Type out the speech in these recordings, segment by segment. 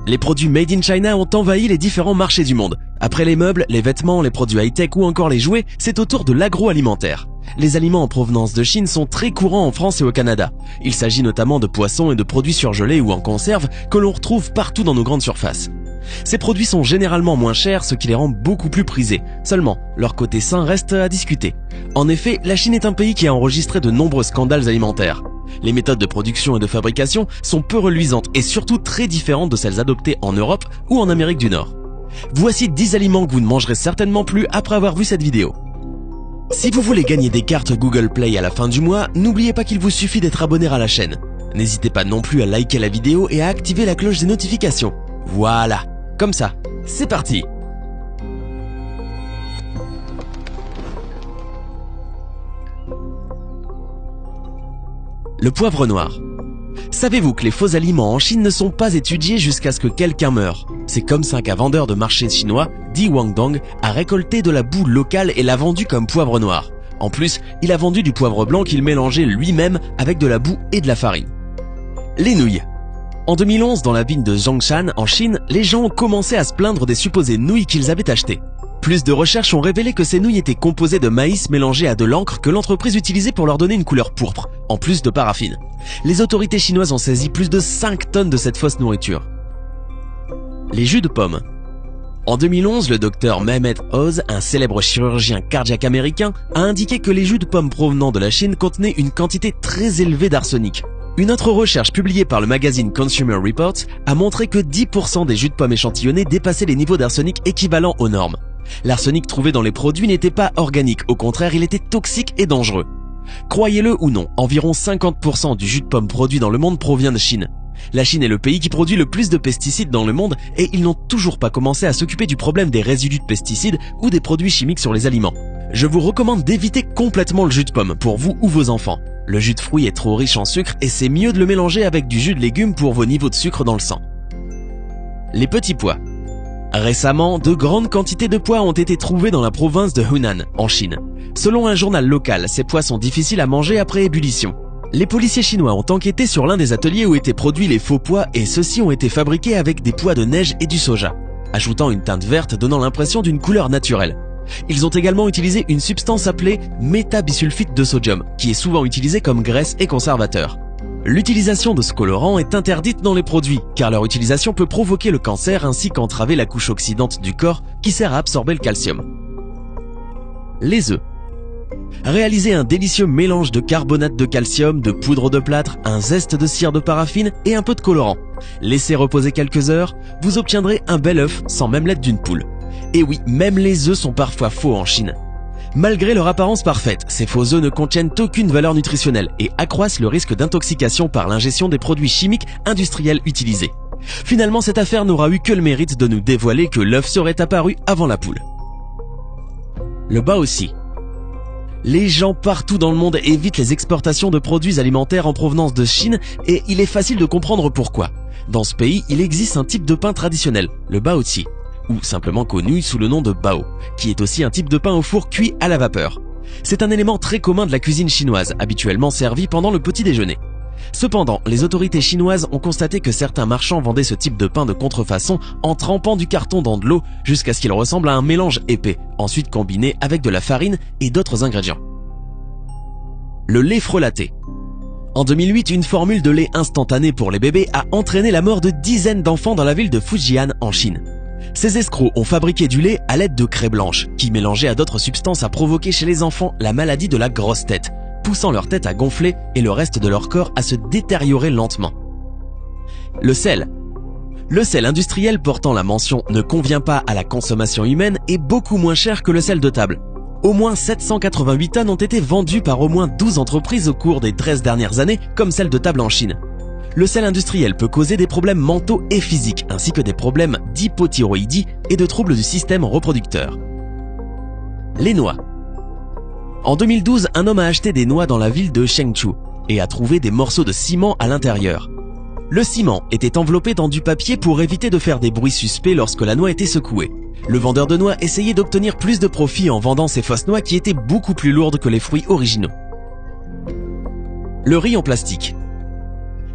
Les produits made in China ont envahi les différents marchés du monde. Après les meubles, les vêtements, les produits high-tech ou encore les jouets, c'est au tour de l'agroalimentaire. Les aliments en provenance de Chine sont très courants en France et au Canada. Il s'agit notamment de poissons et de produits surgelés ou en conserve que l'on retrouve partout dans nos grandes surfaces. Ces produits sont généralement moins chers, ce qui les rend beaucoup plus prisés. Seulement, leur côté sain reste à discuter. En effet, la Chine est un pays qui a enregistré de nombreux scandales alimentaires. Les méthodes de production et de fabrication sont peu reluisantes et surtout très différentes de celles adoptées en Europe ou en Amérique du Nord. Voici 10 aliments que vous ne mangerez certainement plus après avoir vu cette vidéo. Si vous voulez gagner des cartes Google Play à la fin du mois, n'oubliez pas qu'il vous suffit d'être abonné à la chaîne. N'hésitez pas non plus à liker la vidéo et à activer la cloche des notifications. Voilà, comme ça, c'est parti! Le poivre noir. Savez-vous que les faux aliments en Chine ne sont pas étudiés jusqu'à ce que quelqu'un meure? C'est comme ça qu'un vendeur de marché chinois, Di Wangdong, a récolté de la boue locale et l'a vendue comme poivre noir. En plus, il a vendu du poivre blanc qu'il mélangeait lui-même avec de la boue et de la farine. Les nouilles. En 2011, dans la ville de Zhongshan, en Chine, les gens ont commencé à se plaindre des supposées nouilles qu'ils avaient achetées. Plus de recherches ont révélé que ces nouilles étaient composées de maïs mélangé à de l'encre que l'entreprise utilisait pour leur donner une couleur pourpre, en plus de paraffine. Les autorités chinoises ont saisi plus de 5 tonnes de cette fausse nourriture. Les jus de pommes. En 2011, le docteur Mehmet Oz, un célèbre chirurgien cardiaque américain, a indiqué que les jus de pommes provenant de la Chine contenaient une quantité très élevée d'arsenic. Une autre recherche publiée par le magazine Consumer Reports a montré que 10% des jus de pommes échantillonnés dépassaient les niveaux d'arsenic équivalents aux normes. L'arsenic trouvé dans les produits n'était pas organique, au contraire, il était toxique et dangereux. Croyez-le ou non, environ 50% du jus de pomme produit dans le monde provient de Chine. La Chine est le pays qui produit le plus de pesticides dans le monde et ils n'ont toujours pas commencé à s'occuper du problème des résidus de pesticides ou des produits chimiques sur les aliments. Je vous recommande d'éviter complètement le jus de pomme pour vous ou vos enfants. Le jus de fruits est trop riche en sucre et c'est mieux de le mélanger avec du jus de légumes pour vos niveaux de sucre dans le sang. Les petits pois. Récemment, de grandes quantités de pois ont été trouvées dans la province de Hunan, en Chine. Selon un journal local, ces pois sont difficiles à manger après ébullition. Les policiers chinois ont enquêté sur l'un des ateliers où étaient produits les faux pois et ceux-ci ont été fabriqués avec des pois de neige et du soja, ajoutant une teinte verte donnant l'impression d'une couleur naturelle. Ils ont également utilisé une substance appelée métabisulfite de sodium, qui est souvent utilisée comme graisse et conservateur. L'utilisation de ce colorant est interdite dans les produits, car leur utilisation peut provoquer le cancer ainsi qu'entraver la couche oxydante du corps qui sert à absorber le calcium. Les œufs. Réalisez un délicieux mélange de carbonate de calcium, de poudre de plâtre, un zeste de cire de paraffine et un peu de colorant. Laissez reposer quelques heures, vous obtiendrez un bel œuf sans même l'aide d'une poule. Et oui, même les œufs sont parfois faux en Chine. Malgré leur apparence parfaite, ces faux œufs ne contiennent aucune valeur nutritionnelle et accroissent le risque d'intoxication par l'ingestion des produits chimiques industriels utilisés. Finalement, cette affaire n'aura eu que le mérite de nous dévoiler que l'œuf serait apparu avant la poule. Le baozi. Les gens partout dans le monde évitent les exportations de produits alimentaires en provenance de Chine et il est facile de comprendre pourquoi. Dans ce pays, il existe un type de pain traditionnel, le baozi, ou simplement connu sous le nom de bao, qui est aussi un type de pain au four cuit à la vapeur. C'est un élément très commun de la cuisine chinoise, habituellement servi pendant le petit déjeuner. Cependant, les autorités chinoises ont constaté que certains marchands vendaient ce type de pain de contrefaçon en trempant du carton dans de l'eau jusqu'à ce qu'il ressemble à un mélange épais, ensuite combiné avec de la farine et d'autres ingrédients. Le lait frelaté. En 2008, une formule de lait instantané pour les bébés a entraîné la mort de dizaines d'enfants dans la ville de Fujian en Chine. Ces escrocs ont fabriqué du lait à l'aide de craie blanche, qui mélangée à d'autres substances a provoqué chez les enfants la maladie de la grosse tête, poussant leur tête à gonfler et le reste de leur corps à se détériorer lentement. Le sel. Le sel industriel portant la mention « ne convient pas à la consommation humaine » est beaucoup moins cher que le sel de table. Au moins 788 tonnes ont été vendues par au moins 12 entreprises au cours des 13 dernières années, comme celle de table en Chine. Le sel industriel peut causer des problèmes mentaux et physiques, ainsi que des problèmes d'hypothyroïdie et de troubles du système reproducteur. Les noix. En 2012, un homme a acheté des noix dans la ville de Chengdu et a trouvé des morceaux de ciment à l'intérieur. Le ciment était enveloppé dans du papier pour éviter de faire des bruits suspects lorsque la noix était secouée. Le vendeur de noix essayait d'obtenir plus de profit en vendant ces fausses noix qui étaient beaucoup plus lourdes que les fruits originaux. Le riz en plastique.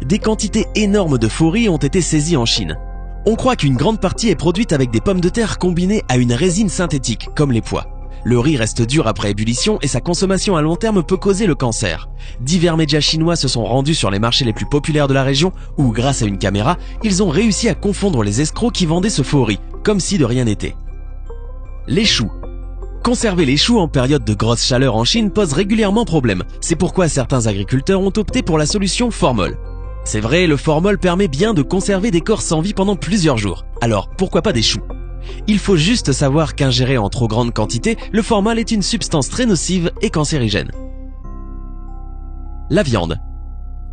Des quantités énormes de faux riz ont été saisies en Chine. On croit qu'une grande partie est produite avec des pommes de terre combinées à une résine synthétique, comme les pois. Le riz reste dur après ébullition et sa consommation à long terme peut causer le cancer. Divers médias chinois se sont rendus sur les marchés les plus populaires de la région où, grâce à une caméra, ils ont réussi à confondre les escrocs qui vendaient ce faux riz, comme si de rien n'était. Les choux. Conserver les choux en période de grosse chaleur en Chine pose régulièrement problème. C'est pourquoi certains agriculteurs ont opté pour la solution formol. C'est vrai, le formol permet bien de conserver des corps sans vie pendant plusieurs jours. Alors, pourquoi pas des choux ? Il faut juste savoir qu'ingéré en trop grande quantité, le formol est une substance très nocive et cancérigène. La viande.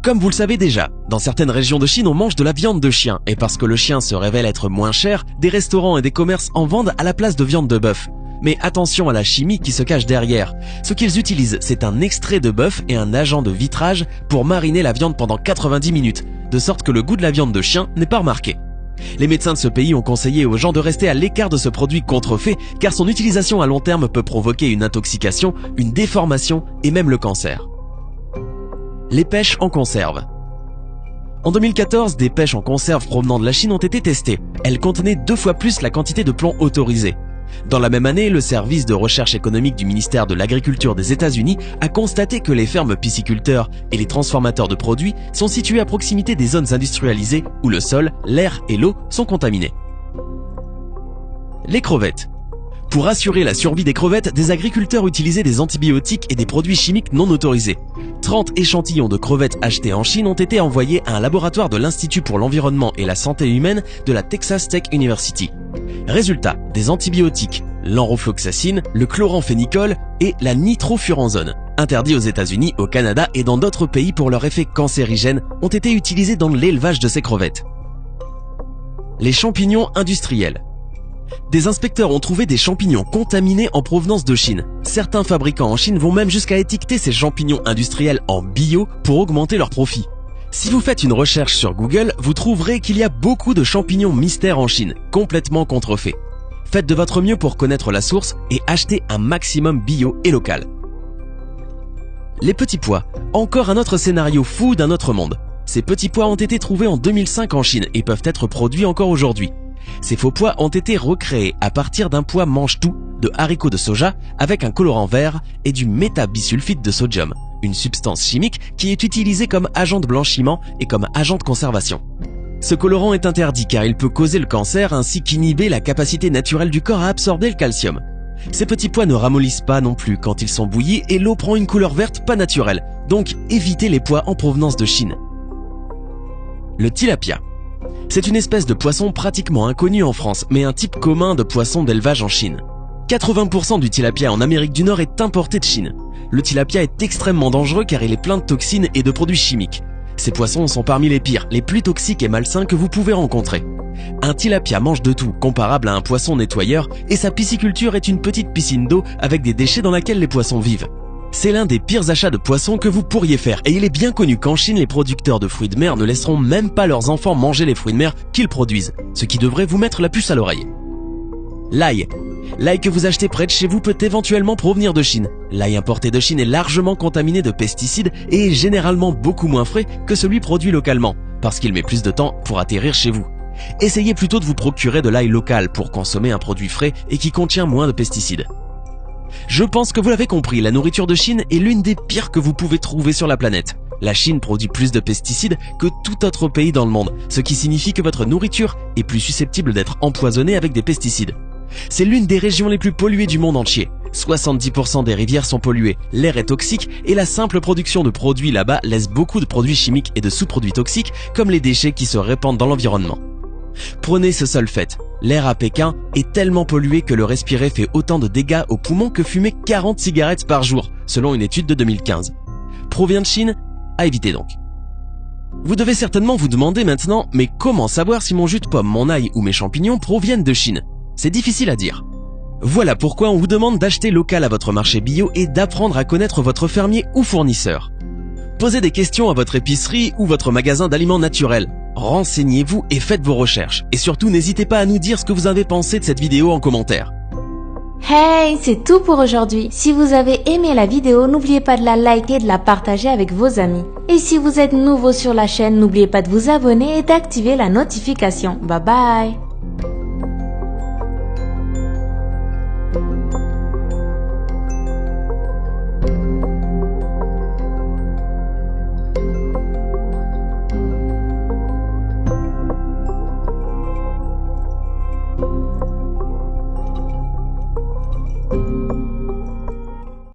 Comme vous le savez déjà, dans certaines régions de Chine, on mange de la viande de chien, et parce que le chien se révèle être moins cher, des restaurants et des commerces en vendent à la place de viande de bœuf. Mais attention à la chimie qui se cache derrière. Ce qu'ils utilisent, c'est un extrait de bœuf et un agent de vitrage pour mariner la viande pendant 90 minutes, de sorte que le goût de la viande de chien n'est pas remarqué. Les médecins de ce pays ont conseillé aux gens de rester à l'écart de ce produit contrefait car son utilisation à long terme peut provoquer une intoxication, une déformation et même le cancer. Les pêches en conserve. En 2014, des pêches en conserve provenant de la Chine ont été testées. Elles contenaient 2 fois plus la quantité de plomb autorisée. Dans la même année, le service de recherche économique du ministère de l'Agriculture des États-Unis a constaté que les fermes pisciculteurs et les transformateurs de produits sont situés à proximité des zones industrialisées où le sol, l'air et l'eau sont contaminés. Les crevettes. Pour assurer la survie des crevettes, des agriculteurs utilisaient des antibiotiques et des produits chimiques non autorisés. 30 échantillons de crevettes achetés en Chine ont été envoyés à un laboratoire de l'Institut pour l'environnement et la santé humaine de la Texas Tech University. Résultat, des antibiotiques, l'enrofloxacine, le chloramphénicol et la nitrofuranzone, interdits aux États-Unis, au Canada et dans d'autres pays pour leur effet cancérigène, ont été utilisés dans l'élevage de ces crevettes. Les champignons industriels. Des inspecteurs ont trouvé des champignons contaminés en provenance de Chine. Certains fabricants en Chine vont même jusqu'à étiqueter ces champignons industriels en bio pour augmenter leurs profits. Si vous faites une recherche sur Google, vous trouverez qu'il y a beaucoup de champignons mystères en Chine, complètement contrefaits. Faites de votre mieux pour connaître la source et achetez un maximum bio et local. Les petits pois. Encore un autre scénario fou d'un autre monde. Ces petits pois ont été trouvés en 2005 en Chine et peuvent être produits encore aujourd'hui. Ces faux pois ont été recréés à partir d'un pois mange-tout de haricots de soja avec un colorant vert et du métabisulfite de sodium, une substance chimique qui est utilisée comme agent de blanchiment et comme agent de conservation. Ce colorant est interdit car il peut causer le cancer ainsi qu'inhiber la capacité naturelle du corps à absorber le calcium. Ces petits pois ne ramollissent pas non plus quand ils sont bouillis et l'eau prend une couleur verte pas naturelle, donc évitez les pois en provenance de Chine. Le tilapia. C'est une espèce de poisson pratiquement inconnu en France, mais un type commun de poisson d'élevage en Chine. 80% du tilapia en Amérique du Nord est importé de Chine. Le tilapia est extrêmement dangereux car il est plein de toxines et de produits chimiques. Ces poissons sont parmi les pires, les plus toxiques et malsains que vous pouvez rencontrer. Un tilapia mange de tout, comparable à un poisson nettoyeur, et sa pisciculture est une petite piscine d'eau avec des déchets dans laquelle les poissons vivent. C'est l'un des pires achats de poissons que vous pourriez faire et il est bien connu qu'en Chine, les producteurs de fruits de mer ne laisseront même pas leurs enfants manger les fruits de mer qu'ils produisent, ce qui devrait vous mettre la puce à l'oreille. L'ail. L'ail que vous achetez près de chez vous peut éventuellement provenir de Chine. L'ail importé de Chine est largement contaminé de pesticides et est généralement beaucoup moins frais que celui produit localement, parce qu'il met plus de temps pour atterrir chez vous. Essayez plutôt de vous procurer de l'ail local pour consommer un produit frais et qui contient moins de pesticides. Je pense que vous l'avez compris, la nourriture de Chine est l'une des pires que vous pouvez trouver sur la planète. La Chine produit plus de pesticides que tout autre pays dans le monde, ce qui signifie que votre nourriture est plus susceptible d'être empoisonnée avec des pesticides. C'est l'une des régions les plus polluées du monde entier. 70% des rivières sont polluées, l'air est toxique et la simple production de produits là-bas laisse beaucoup de produits chimiques et de sous-produits toxiques comme les déchets qui se répandent dans l'environnement. Prenez ce seul fait, l'air à Pékin est tellement pollué que le respirer fait autant de dégâts aux poumons que fumer 40 cigarettes par jour, selon une étude de 2015. Provient de Chine? À éviter donc. Vous devez certainement vous demander maintenant, mais comment savoir si mon jus de pomme, mon ail ou mes champignons proviennent de Chine? C'est difficile à dire. Voilà pourquoi on vous demande d'acheter local à votre marché bio et d'apprendre à connaître votre fermier ou fournisseur. Posez des questions à votre épicerie ou votre magasin d'aliments naturels. Renseignez-vous et faites vos recherches. Et surtout, n'hésitez pas à nous dire ce que vous avez pensé de cette vidéo en commentaire. Hey, c'est tout pour aujourd'hui. Si vous avez aimé la vidéo, n'oubliez pas de la liker et de la partager avec vos amis. Et si vous êtes nouveau sur la chaîne, n'oubliez pas de vous abonner et d'activer la notification. Bye bye.